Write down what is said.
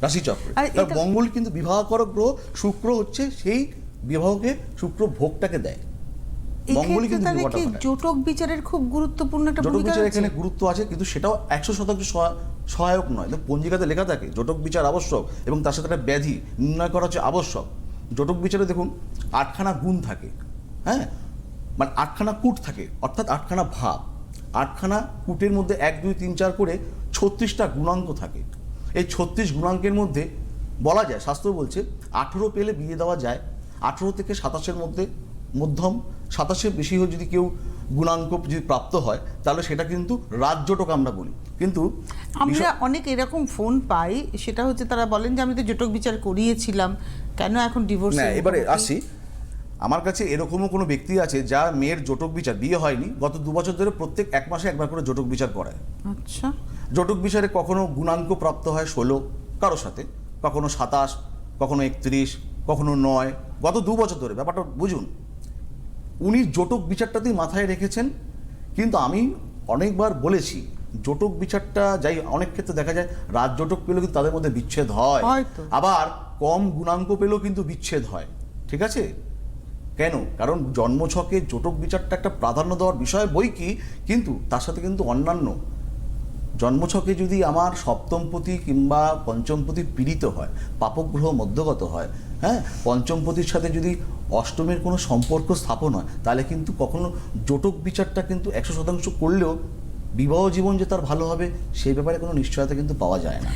রাশিচক্রে। তার মঙ্গল কিন্তু বিবাহকারক গ্রহ, শুক্র হচ্ছে সেই বিবাহকে, শুক্র ভোগটাকে দেয়। মঙ্গলই কিন্তু বিবাহটা ঘটায়। জটক বিচারের খুব গুরুত্বপূর্ণ একটা জটক ভূমিকা বিচার আছে। এখানে গুরুত্ব আছে, কিন্তু সেটাও 100% সহায়ক নয়। পঞ্জিকাতে লেখা থাকে জটক বিচার আবশ্যক এবং তার সাথে একটা ব্যাধি নির্ণয় করা হচ্ছে আবশ্যক। জটক বিচারে দেখুন 8খানা গুণ থাকে, হ্যাঁ, মানে 8খানা কূট থাকে, অর্থাৎ 8খানা ভাব। 8খানা কূটের মধ্যে 1 2 3 4 করে 36টা গুণাঙ্ক থাকে। এই 36 গুণাঙ্কের মধ্যে বলা যায়, শাস্ত্র বলছে 18 পেলে বিয়ে দেওয়া যায়, 18 থেকে 27-এর মধ্যে মধ্যম, 27-এর বেশি হয়ে যদি কেউ গুণাঙ্ক যদি প্রাপ্ত হয় তাহলে সেটা কিন্তু রাজজটক আমরা বলি। কিন্তু আমরা অনেক এরকম ফোন পাই, সেটা হচ্ছে তারা বলেন যে আমি তো জটক বিচার করিয়েছিলাম, কেন এখন ডিভোর্স? না, এবারে আসি, আমার কাছে এরকমও কোনো ব্যক্তি আছে যার মেয়ের জটক বিচার, বিয়ে হয়নি, গত 2 বছর ধরে প্রত্যেক 1 মাসে একবার করে জটক বিচার করায়। আচ্ছা, জটক বিচারে কখনো গুণাঙ্ক প্রাপ্ত হয় 16 কারোর সাথে, কখনো 27, কখনো 31, কখনো 9, গত 2 বছর ধরে। ব্যাপারটা বুঝুন, উনি জটক বিচারটাতেই মাথায় রেখেছেন। কিন্তু আমি অনেকবার বলেছি জটক বিচারটা যাই অনেক ক্ষেত্রে দেখা যায় রাজজটক পেলেও কিন্তু তাদের মধ্যে বিচ্ছেদ হয়, আবার কম গুণাঙ্ক পেলেও কিন্তু বিচ্ছেদ হয়। ঠিক আছে, কেন? কারণ জন্মছকে জটক বিচারটা একটা প্রাধান্য দেওয়ার বিষয় বই কি, কিন্তু তার সাথে কিন্তু অন্যান্য জন্মছকে যদি আমার সপ্তমপতি কিংবা পঞ্চমপতি পীড়িত হয়, পাপগ্রহ মধ্যগত হয়, হ্যাঁ, পঞ্চমপতির সাথে যদি অষ্টমের কোনো সম্পর্ক স্থাপন হয়, তাহলে কিন্তু কখনো জটক বিচারটা কিন্তু 100% করলেও বিবাহ জীবন যে তার ভালো হবে সেই ব্যাপারে কোনো নিশ্চয়তা কিন্তু পাওয়া যায় না।